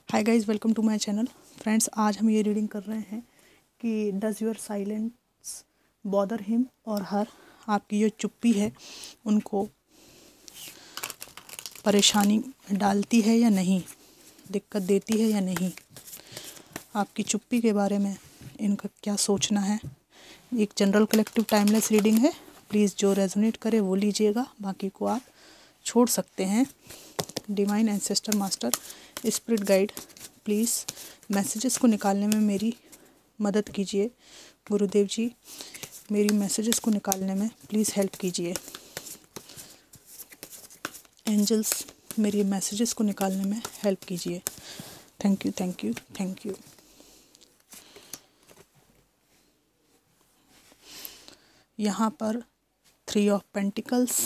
Hi guys, welcome to my channel. Friends, आज हम ये रीडिंग कर रहे हैं कि does your silence bother him और हर। आपकी जो चुप्पी है उनको परेशानी डालती है या नहीं, दिक्कत देती है या नहीं। आपकी चुप्पी के बारे में इनका क्या सोचना है। एक जनरल कलेक्टिव टाइमलेस रीडिंग है। प्लीज़ जो रेजोनेट करे वो लीजिएगा, बाकी को आप छोड़ सकते हैं। Divine ancestor master spirit guide, please messages को निकालने में मेरी मदद कीजिए। गुरुदेव जी, मेरी मैसेजेस को निकालने में प्लीज़ हेल्प कीजिए। एंजल्स, मेरी मैसेजेस को निकालने में हेल्प कीजिए। Thank you, thank you, thank you. यहाँ पर 3 of pentacles,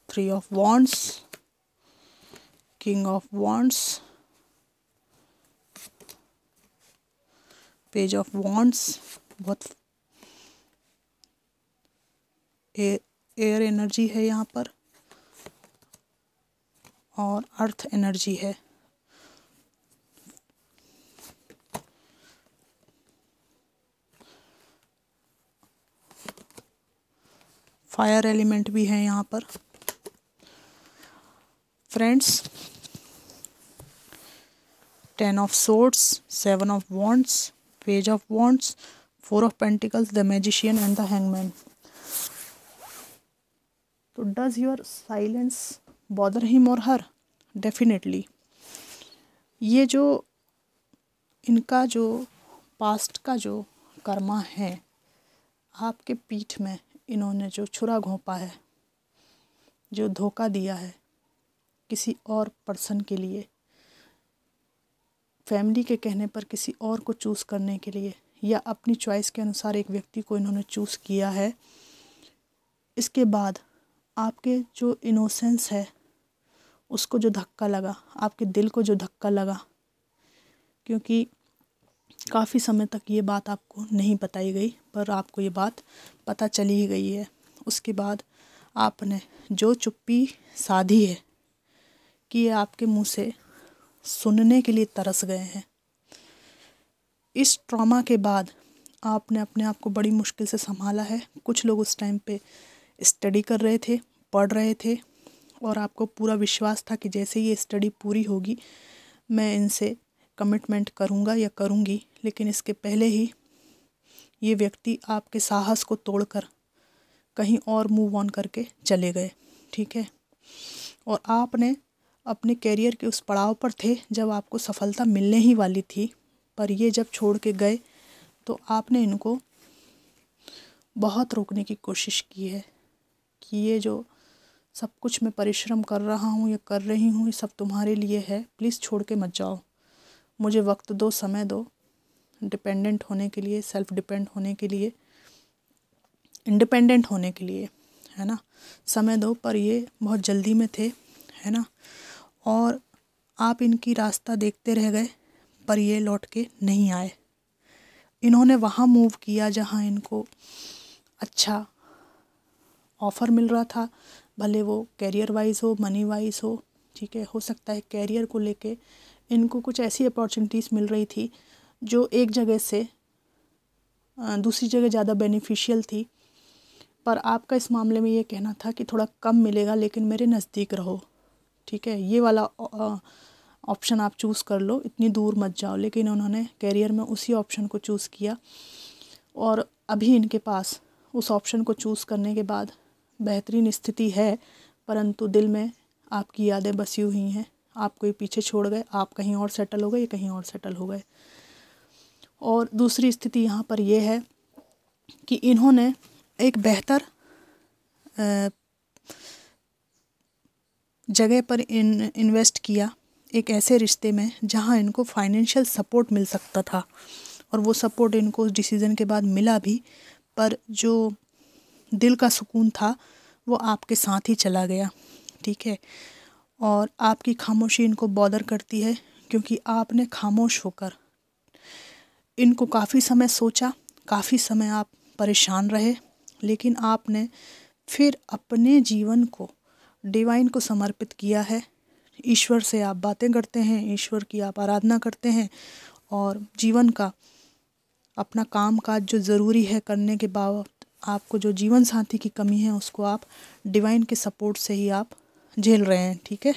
3 of wands, king of wands, page of wands. बहुत एयर एनर्जी है यहाँ पर और अर्थ एनर्जी है। फायर एलिमेंट भी है यहाँ पर। Friends, 10 of swords, 7 of wands, page of wands, 4 of pentacles, the magician and the hangman. तो does your silence bother him और हर? डेफिनेटली। ये जो इनका जो पास्ट का जो कर्मा है, आपके पीठ में इन्होंने जो छुरा घोंपा है, जो धोखा दिया है किसी और पर्सन के लिए, फैमिली के कहने पर किसी और को चूज़ करने के लिए, या अपनी चॉइस के अनुसार एक व्यक्ति को इन्होंने चूज़ किया है। इसके बाद आपके जो इनोसेंस है उसको जो धक्का लगा, आपके दिल को जो धक्का लगा, क्योंकि काफ़ी समय तक ये बात आपको नहीं बताई गई, पर आपको ये बात पता चली ही गई है। उसके बाद आपने जो चुप्पी साधी है कि ये आपके मुंह से सुनने के लिए तरस गए हैं। इस ट्रॉमा के बाद आपने अपने आप को बड़ी मुश्किल से संभाला है। कुछ लोग उस टाइम पे स्टडी कर रहे थे, पढ़ रहे थे, और आपको पूरा विश्वास था कि जैसे ये स्टडी पूरी होगी मैं इनसे कमिटमेंट करूँगा या करूँगी। लेकिन इसके पहले ही ये व्यक्ति आपके साहस को तोड़कर कहीं और मूव ऑन करके चले गए, ठीक है। और आपने अपने कैरियर के उस पड़ाव पर थे जब आपको सफलता मिलने ही वाली थी, पर ये जब छोड़ के गए तो आपने इनको बहुत रोकने की कोशिश की है कि ये जो सब कुछ मैं परिश्रम कर रहा हूँ या कर रही हूँ, ये सब तुम्हारे लिए है, प्लीज़ छोड़ के मत जाओ, मुझे वक्त दो, समय दो, डिपेंडेंट होने के लिए, सेल्फ डिपेंड होने के लिए, इंडिपेंडेंट होने के लिए, है ना, समय दो। पर ये बहुत जल्दी में थे, है ना, और आप इनकी रास्ता देखते रह गए, पर ये लौट के नहीं आए। इन्होंने वहाँ मूव किया जहाँ इनको अच्छा ऑफ़र मिल रहा था, भले वो कैरियर वाइज हो, मनी वाइज हो, ठीक है। हो सकता है कैरियर को लेके इनको कुछ ऐसी अपॉर्चुनिटीज़ मिल रही थी जो एक जगह से दूसरी जगह ज़्यादा बेनिफिशियल थी, पर आपका इस मामले में ये कहना था कि थोड़ा कम मिलेगा लेकिन मेरे नज़दीक रहो, ठीक है, ये वाला ऑप्शन आप चूज़ कर लो, इतनी दूर मत जाओ। लेकिन उन्होंने कैरियर में उसी ऑप्शन को चूज़ किया, और अभी इनके पास उस ऑप्शन को चूज़ करने के बाद बेहतरीन स्थिति है, परंतु दिल में आपकी यादें बसी हुई हैं। आपको ये पीछे छोड़ गए, आप कहीं और सेटल हो गए, ये कहीं और सेटल हो गए। और दूसरी स्थिति यहाँ पर यह है कि इन्होंने एक बेहतर जगह पर इन्वेस्ट किया, एक ऐसे रिश्ते में जहाँ इनको फाइनेंशियल सपोर्ट मिल सकता था, और वो सपोर्ट इनको उस डिसीज़न के बाद मिला भी, पर जो दिल का सुकून था वो आपके साथ ही चला गया, ठीक है। और आपकी खामोशी इनको बॉदर करती है, क्योंकि आपने खामोश होकर इनको काफ़ी समय सोचा, काफ़ी समय आप परेशान रहे, लेकिन आपने फिर अपने जीवन को डिवाइन को समर्पित किया है, ईश्वर से आप बातें करते हैं, ईश्वर की आप आराधना करते हैं और जीवन का अपना काम काज जो ज़रूरी है करने के बाद आपको जो जीवन साथी की कमी है उसको आप डिवाइन के सपोर्ट से ही आप झेल रहे हैं। ठीक है,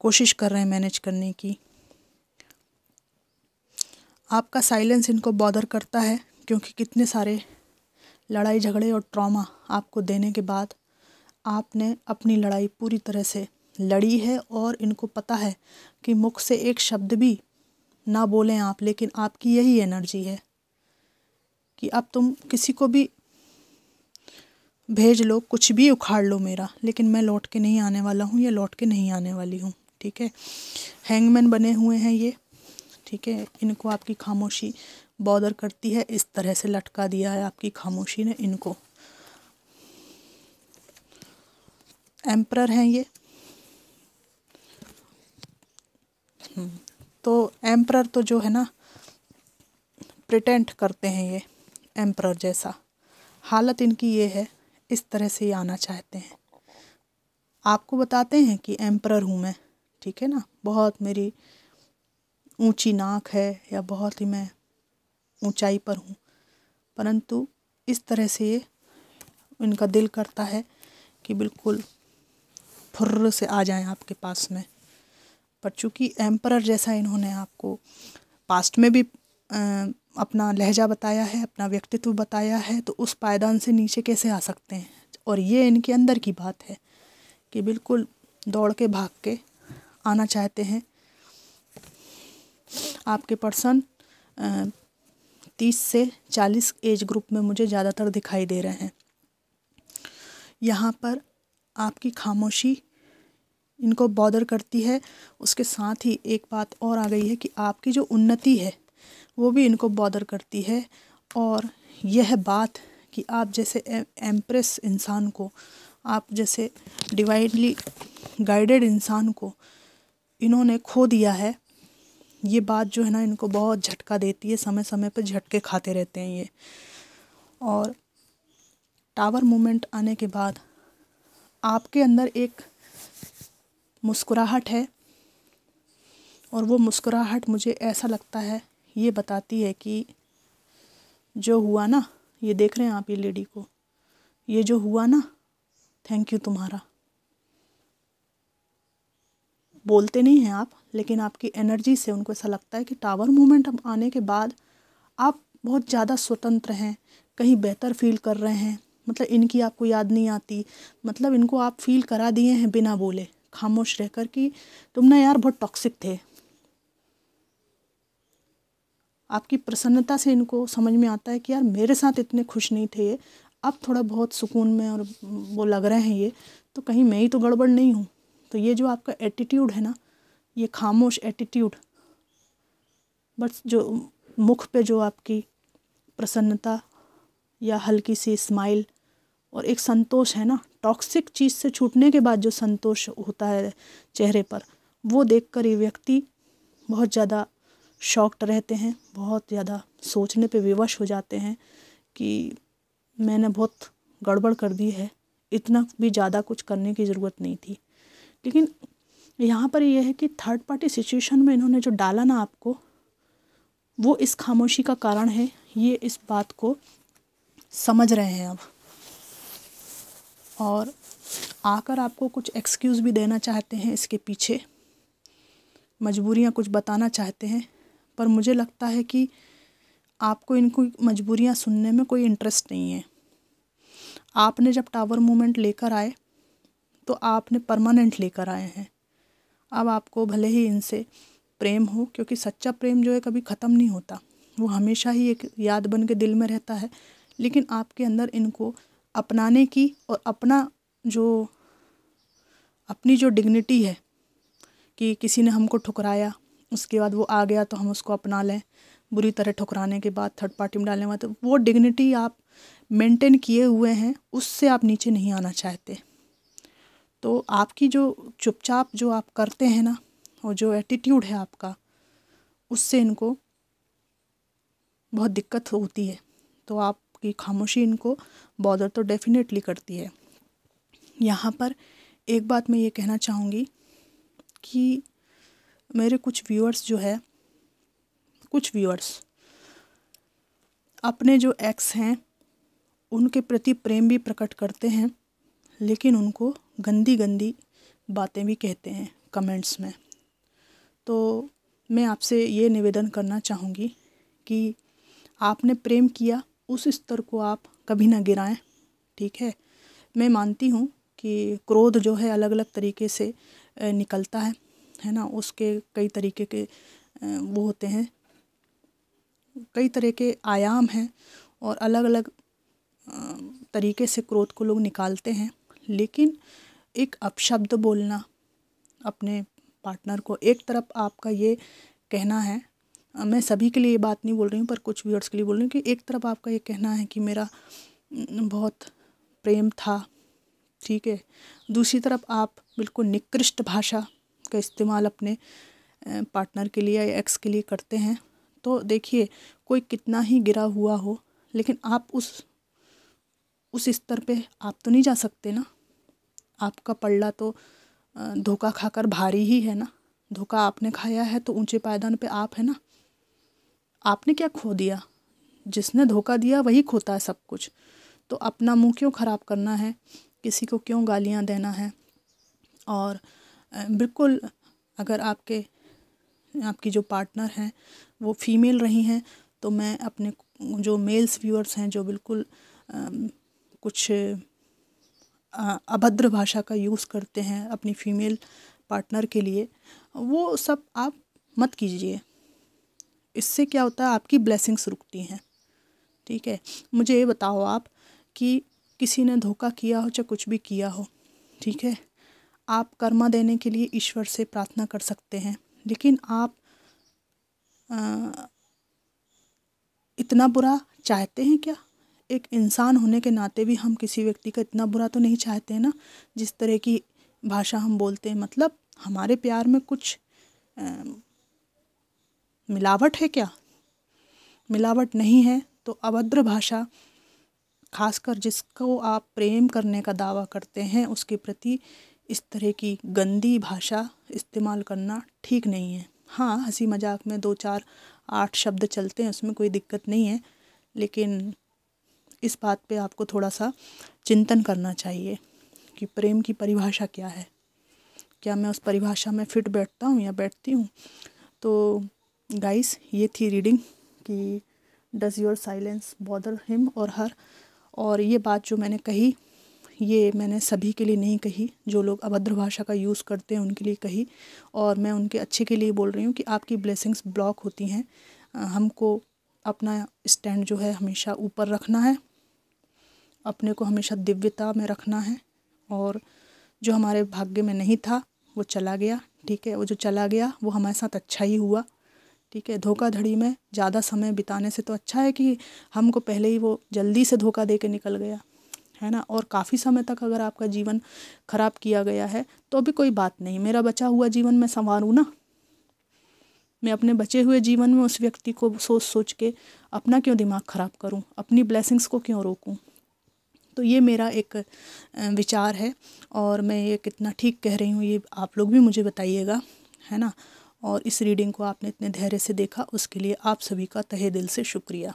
कोशिश कर रहे हैं मैनेज करने की। आपका साइलेंस इनको बॉदर करता है क्योंकि कितने सारे लड़ाई झगड़े और ट्रॉमा आपको देने के बाद आपने अपनी लड़ाई पूरी तरह से लड़ी है और इनको पता है कि मुख से एक शब्द भी ना बोलें आप, लेकिन आपकी यही एनर्जी है कि अब तुम किसी को भी भेज लो, कुछ भी उखाड़ लो मेरा, लेकिन मैं लौट के नहीं आने वाला हूँ या लौट के नहीं आने वाली हूँ। ठीक है, हैंगमैन बने हुए हैं ये। ठीक है, इनको आपकी खामोशी बॉदर करती है, इस तरह से लटका दिया है आपकी खामोशी ने इनको। एम्परर हैं ये। तो एम्परर तो जो है ना, प्रिटेंड करते हैं ये एम्परर जैसा। हालत इनकी ये है, इस तरह से ये आना चाहते हैं। आपको बताते हैं कि एम्परर हूँ मैं, ठीक है ना, बहुत मेरी ऊंची नाक है या बहुत ही मैं ऊंचाई पर हूँ, परंतु इस तरह से ये इनका दिल करता है कि बिल्कुल फुर्र से आ जाएं आपके पास में। पर चूँकि एम्परर जैसा इन्होंने आपको पास्ट में भी अपना लहजा बताया है, अपना व्यक्तित्व बताया है, तो उस पायदान से नीचे कैसे आ सकते हैं। और ये इनके अंदर की बात है कि बिल्कुल दौड़ के भाग के आना चाहते हैं। आपके पर्सन 30 से 40 एज ग्रुप में मुझे ज़्यादातर दिखाई दे रहे हैं। यहाँ पर आपकी खामोशी इनको बॉदर करती है। उसके साथ ही एक बात और आ गई है कि आपकी जो उन्नति है वो भी इनको बॉदर करती है। और यह बात कि आप जैसे एम्प्रेस इंसान को, आप जैसे डिवाइनली गाइडेड इंसान को इन्होंने खो दिया है, ये बात जो है ना इनको बहुत झटका देती है। समय समय पर झटके खाते रहते हैं ये। और टावर मूवमेंट आने के बाद आपके अंदर एक मुस्कुराहट है, और वो मुस्कुराहट मुझे ऐसा लगता है ये बताती है कि जो हुआ ना, ये देख रहे हैं आप ये लेडी को, ये जो हुआ ना, थैंक यू तुम्हारा। बोलते नहीं हैं आप, लेकिन आपकी एनर्जी से उनको ऐसा लगता है कि टावर मूवमेंट आने के बाद आप बहुत ज़्यादा स्वतंत्र हैं, कहीं बेहतर फील कर रहे हैं। मतलब इनकी आपको याद नहीं आती, मतलब इनको आप फील करा दिए हैं बिना बोले, खामोश रहकर कि तुम ना यार बहुत टॉक्सिक थे। आपकी प्रसन्नता से इनको समझ में आता है कि यार मेरे साथ इतने खुश नहीं थे ये, अब थोड़ा बहुत सुकून में और वो लग रहे हैं ये, तो कहीं मैं ही तो गड़बड़ नहीं हूँ। तो ये जो आपका एटीट्यूड है ना, ये खामोश एटीट्यूड, बस जो मुख पे जो आपकी प्रसन्नता या हल्की सी स्माइल और एक संतोष है ना, टॉक्सिक चीज़ से छूटने के बाद जो संतोष होता है चेहरे पर, वो देखकर ये व्यक्ति बहुत ज़्यादा शॉक्ड रहते हैं, बहुत ज़्यादा सोचने पे विवश हो जाते हैं कि मैंने बहुत गड़बड़ कर दी है, इतना भी ज़्यादा कुछ करने की ज़रूरत नहीं थी। लेकिन यहाँ पर यह है कि थर्ड पार्टी सिचुएशन में इन्होंने जो डाला ना आपको, वो इस खामोशी का कारण है। ये इस बात को समझ रहे हैं अब, और आकर आपको कुछ एक्सक्यूज़ भी देना चाहते हैं, इसके पीछे मजबूरियाँ कुछ बताना चाहते हैं। पर मुझे लगता है कि आपको इनको मजबूरियाँ सुनने में कोई इंटरेस्ट नहीं है। आपने जब टावर मूवमेंट लेकर आए तो आपने परमानेंट लेकर आए हैं। अब आपको भले ही इनसे प्रेम हो, क्योंकि सच्चा प्रेम जो है कभी ख़त्म नहीं होता, वो हमेशा ही एक याद बन के दिल में रहता है। लेकिन आपके अंदर इनको अपनाने की और अपनी जो डिग्निटी है कि किसी ने हमको ठुकराया, उसके बाद वो आ गया तो हम उसको अपना लें, बुरी तरह ठुकराने के बाद थर्ड पार्टी में डालने में, तो वो डिग्निटी आप मेंटेन किए हुए हैं, उससे आप नीचे नहीं आना चाहते। तो आपकी जो चुपचाप जो आप करते हैं ना, और जो एटीट्यूड है आपका, उससे इनको बहुत दिक्कत होती है। तो आपकी खामोशी इनको बॉदर तो डेफिनेटली करती है। यहाँ पर एक बात मैं ये कहना चाहूँगी कि मेरे कुछ व्यूअर्स अपने जो एक्स हैं उनके प्रति प्रेम भी प्रकट करते हैं, लेकिन उनको गंदी गंदी बातें भी कहते हैं कमेंट्स में। तो मैं आपसे ये निवेदन करना चाहूँगी कि आपने प्रेम किया उस स्तर को आप कभी ना गिराएं, ठीक है। मैं मानती हूँ कि क्रोध जो है अलग अलग तरीके से निकलता है ना, उसके कई तरीके के वो होते हैं, कई तरह के आयाम हैं और अलग अलग तरीके से क्रोध को लोग निकालते हैं। लेकिन एक अपशब्द बोलना अपने पार्टनर को, एक तरफ आपका ये कहना है, मैं सभी के लिए ये बात नहीं बोल रही हूँ पर कुछ व्यूअर्स के लिए बोल रही हूँ कि एक तरफ आपका ये कहना है कि मेरा बहुत प्रेम था, ठीक है, दूसरी तरफ आप बिल्कुल निकृष्ट भाषा का इस्तेमाल अपने पार्टनर के लिए या एक्स के लिए करते हैं। तो देखिए, कोई कितना ही गिरा हुआ हो, लेकिन आप उस स्तर पे आप तो नहीं जा सकते ना। आपका पल्ला तो धोखा खाकर भारी ही है ना। धोखा आपने खाया है तो ऊंचे पायदान पे आप है ना। आपने क्या खो दिया? जिसने धोखा दिया वही खोता है सब कुछ। तो अपना मुंह क्यों ख़राब करना है, किसी को क्यों गालियां देना है। और बिल्कुल अगर आपकी जो पार्टनर हैं वो फीमेल रही हैं तो मैं अपने जो मेल्स व्यूअर्स हैं जो बिल्कुल कुछ अभद्र भाषा का यूज़ करते हैं अपनी फीमेल पार्टनर के लिए, वो सब आप मत कीजिए। इससे क्या होता है, आपकी ब्लेसिंग्स रुकती हैं, ठीक है। मुझे ये बताओ आप कि किसी ने धोखा किया हो चाहे कुछ भी किया हो, ठीक है, आप कर्मा देने के लिए ईश्वर से प्रार्थना कर सकते हैं, लेकिन आप इतना बुरा चाहते हैं क्या? एक इंसान होने के नाते भी हम किसी व्यक्ति का इतना बुरा तो नहीं चाहते हैं ना। जिस तरह की भाषा हम बोलते हैं, मतलब हमारे प्यार में कुछ मिलावट है क्या? मिलावट नहीं है तो अभद्र भाषा, खासकर जिसको आप प्रेम करने का दावा करते हैं उसके प्रति इस तरह की गंदी भाषा इस्तेमाल करना ठीक नहीं है। हाँ, हंसी मजाक में 2 4 8 शब्द चलते हैं, उसमें कोई दिक्कत नहीं है, लेकिन इस बात पे आपको थोड़ा सा चिंतन करना चाहिए कि प्रेम की परिभाषा क्या है। क्या मैं उस परिभाषा में फिट बैठता हूँ या बैठती हूँ? तो गाइस, ये थी रीडिंग कि does your silence bother him और हर। और ये बात जो मैंने कही, ये मैंने सभी के लिए नहीं कही, जो लोग अभद्र भाषा का यूज़ करते हैं उनके लिए कही, और मैं उनके अच्छे के लिए बोल रही हूँ कि आपकी ब्लेसिंग्स ब्लॉक होती हैं। हमको अपना स्टैंड जो है हमेशा ऊपर रखना है, अपने को हमेशा दिव्यता में रखना है, और जो हमारे भाग्य में नहीं था वो चला गया, ठीक है। वो जो चला गया वो हमारे साथ अच्छा ही हुआ, ठीक है। धोखाधड़ी में ज़्यादा समय बिताने से तो अच्छा है कि हमको पहले ही वो जल्दी से धोखा दे के निकल गया, है ना। और काफ़ी समय तक अगर आपका जीवन ख़राब किया गया है तो अभी कोई बात नहीं, मेरा बचा हुआ जीवन मैं संवारूँ ना। मैं अपने बचे हुए जीवन में उस व्यक्ति को सोच सोच के अपना क्यों दिमाग ख़राब करूं, अपनी ब्लेसिंग्स को क्यों रोकूं। तो ये मेरा एक विचार है, और मैं ये कितना ठीक कह रही हूँ ये आप लोग भी मुझे बताइएगा, है ना। और इस रीडिंग को आपने इतने धैर्य से देखा उसके लिए आप सभी का तहे दिल से शुक्रिया।